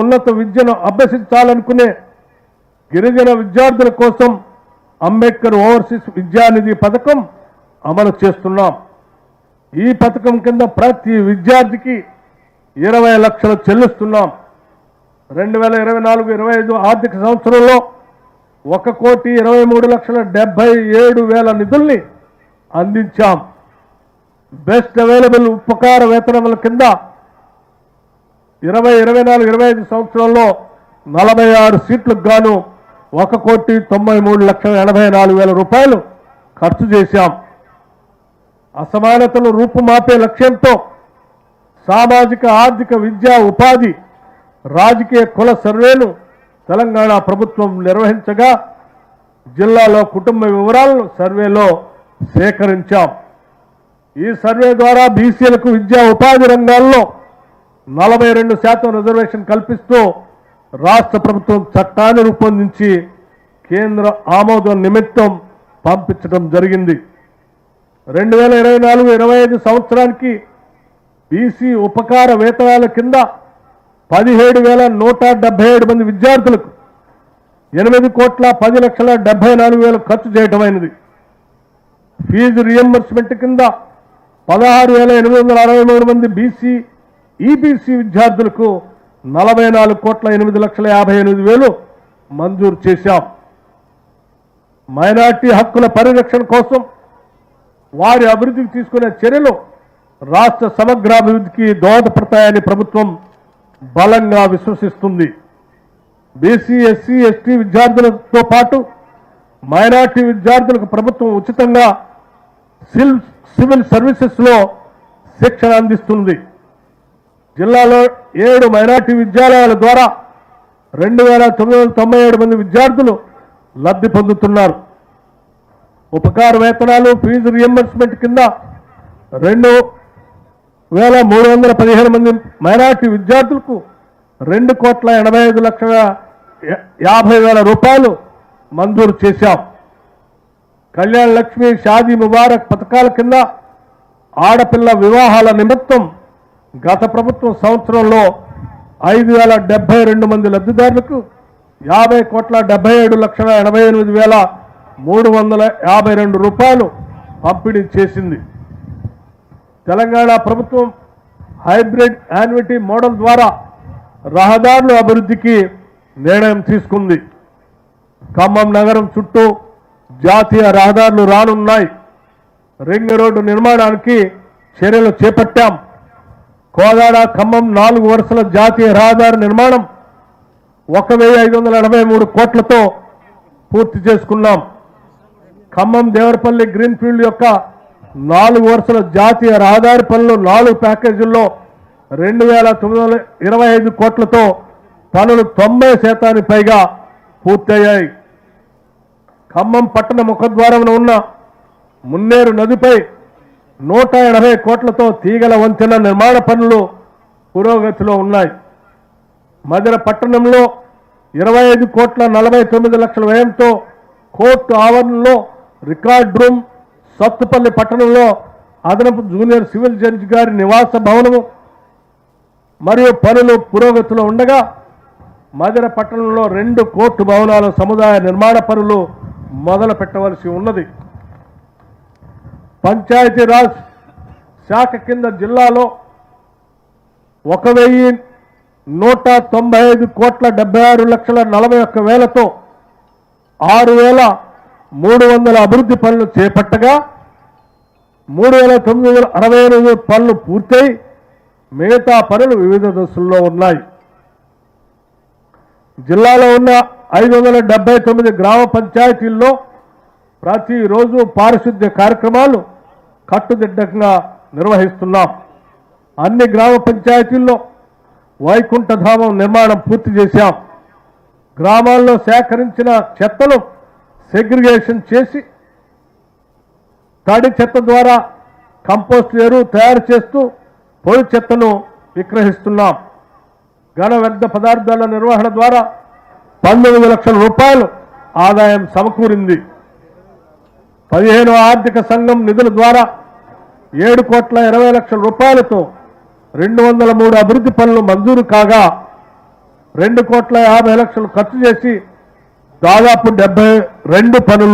ఉన్నత విద్యను అభ్యసించాలనుకునే గిరిజన విద్యార్థుల కోసం అంబేద్కర్ ఓవర్సీస్ విద్యానిధి పథకం అమలు చేస్తున్నాం. ఈ పథకం కింద ప్రతి విద్యార్థికి 20 లక్షలు చెల్లిస్తున్నాం. 2024-25 ఆర్థిక సంవత్సరంలో 1,23,77,000 నిధుల్ని అందించాం. బెస్ట్ అవైలబుల్ ఉపకార వేతనముల కింద 2024-25 సంవత్సరంలో 46 సీట్లకు గాను 1,93,84,000 రూపాయలు ఖర్చు చేశాం. అసమానతను రూపుమాపే లక్ష్యంతో సామాజిక ఆర్థిక విద్యా ఉపాధి రాజకీయ కుల సర్వేను తెలంగాణ ప్రభుత్వం నిర్వహించగా జిల్లాలో కుటుంబ వివరాలను సర్వేలో సేకరించాం. ఈ సర్వే ద్వారా బీసీలకు విద్యా ఉపాధి రంగాల్లో 42% రిజర్వేషన్ కల్పిస్తూ రాష్ట్ర ప్రభుత్వం చట్టాన్ని రూపొందించి కేంద్ర ఆమోదం నిమిత్తం పంపించడం జరిగింది. 2024-25 సంవత్సరానికి బీసీ ఉపకార వేతనాల కింద 17,177 మంది విద్యార్థులకు 8,10,74,000 ఖర్చు చేయటమైనది. ఫీజు రియంబర్స్మెంట్ కింద 16,863 మంది బీసీ ఈబీసీ విద్యార్థులకు 44,08,58,000 మంజూరు చేశాం. మైనార్టీ హక్కుల పరిరక్షణ కోసం వారి అభివృద్ధికి తీసుకునే చర్యలు రాష్ట్ర సమగ్రాభివృద్ధికి దోహదపడతాయని ప్రభుత్వం బలంగా విశ్వసిస్తుంది. బీసీ, ఎస్సీ, ఎస్టీ విద్యార్థులతో పాటు మైనార్టీ విద్యార్థులకు ప్రభుత్వం ఉచితంగా సివిల్ సర్వీసెస్లో శిక్షణ అందిస్తుంది. జిల్లాలో 7 మైనార్టీ విద్యాలయాల ద్వారా 2,997 మంది విద్యార్థులు లబ్ధి పొందుతున్నారు. ఉపకార వేతనాలు, ఫీజు రియంబర్స్మెంట్ కింద 2,315 మంది మైనార్టీ విద్యార్థులకు 2,85,50,000 రూపాయలు మంజూరు చేశాం. కళ్యాణ్ లక్ష్మి, షాదీ ముబారక్ పథకాల కింద ఆడపిల్ల వివాహాల నిమిత్తం గత ప్రభుత్వం సంవత్సరంలో 5,072 మంది లబ్ధిదారులకు 50,77,88,352 రూపాయలు పంపిణీ చేసింది. తెలంగాణ ప్రభుత్వం హైబ్రిడ్ యాన్యుటీ మోడల్ ద్వారా రహదారుల అభివృద్ధికి నిర్ణయం తీసుకుంది. ఖమ్మం నగరం చుట్టూ జాతీయ రహదారులు రానున్నాయి. రింగ్ రోడ్డు నిర్మాణానికి చర్యలు చేపట్టాం. కోదాడ ఖమ్మం 4 వరుసల జాతీయ రహదారి నిర్మాణం 1,583 కోట్లతో పూర్తి చేసుకున్నాం. ఖమ్మం దేవరపల్లి గ్రీన్ఫీల్డ్ యొక్క 4 వరుసల జాతీయ రహదారి పనులు 4 ప్యాకేజీల్లో 2,925 కోట్లతో పనులు 90% పైగా పూర్తయ్యాయి. ఖమ్మం పట్టణ ముఖద్వారంలో ఉన్న మున్నేరు నదిపై 180 కోట్లతో తీగల వంతెన నిర్మాణ పనులు పురోగతిలో ఉన్నాయి. మధిర పట్టణంలో 25,49,00,000 వ్యయంతో కోర్టు ఆవరణలో రికార్డ్ రూమ్, సత్తుపల్లి పట్టణంలో అదనపు జూనియర్ సివిల్ జడ్జి గారి నివాస భవనము మరియు పనులు పురోగతిలో ఉండగా మధిర పట్టణంలో 2 కోర్టు భవనాల సముదాయ నిర్మాణ పనులు మొదలు పెట్టవలసి ఉన్నది. పంచాయతీరాజ్ శాఖ కింద జిల్లాలో 1,195,76,41,000తో 6,300 అభివృద్ధి పనులు చేపట్టగా 3,968 పనులు పూర్తయి మిగతా పనులు వివిధ దశల్లో ఉన్నాయి. జిల్లాలో ఉన్న 579 గ్రామ పంచాయతీల్లో ప్రతిరోజు పారిశుద్ధ్య కార్యక్రమాలు కట్టుదిట్టంగా నిర్వహిస్తున్నాం. అన్ని గ్రామ పంచాయతీల్లో వైకుంఠధామం నిర్మాణం పూర్తి చేశాం. గ్రామాల్లో సేకరించిన చెత్తను సెగ్రిగేషన్ చేసి తడి చెత్త ద్వారా కంపోస్ట్ ఎరువు తయారు చేస్తూ పొడి చెత్తను విక్రయిస్తున్నాం. ఘన వ్యర్థ పదార్థాల నిర్వహణ ద్వారా 19 లక్షల రూపాయలు ఆదాయం సమకూరింది. 15వ ఆర్థిక సంఘం నిధుల ద్వారా 7,20,00,000 రూపాయలతో 203 అభివృద్ధి పనులు మంజూరు కాగా 2,50,00,000 ఖర్చు చేసి దాదాపు 72 పనులు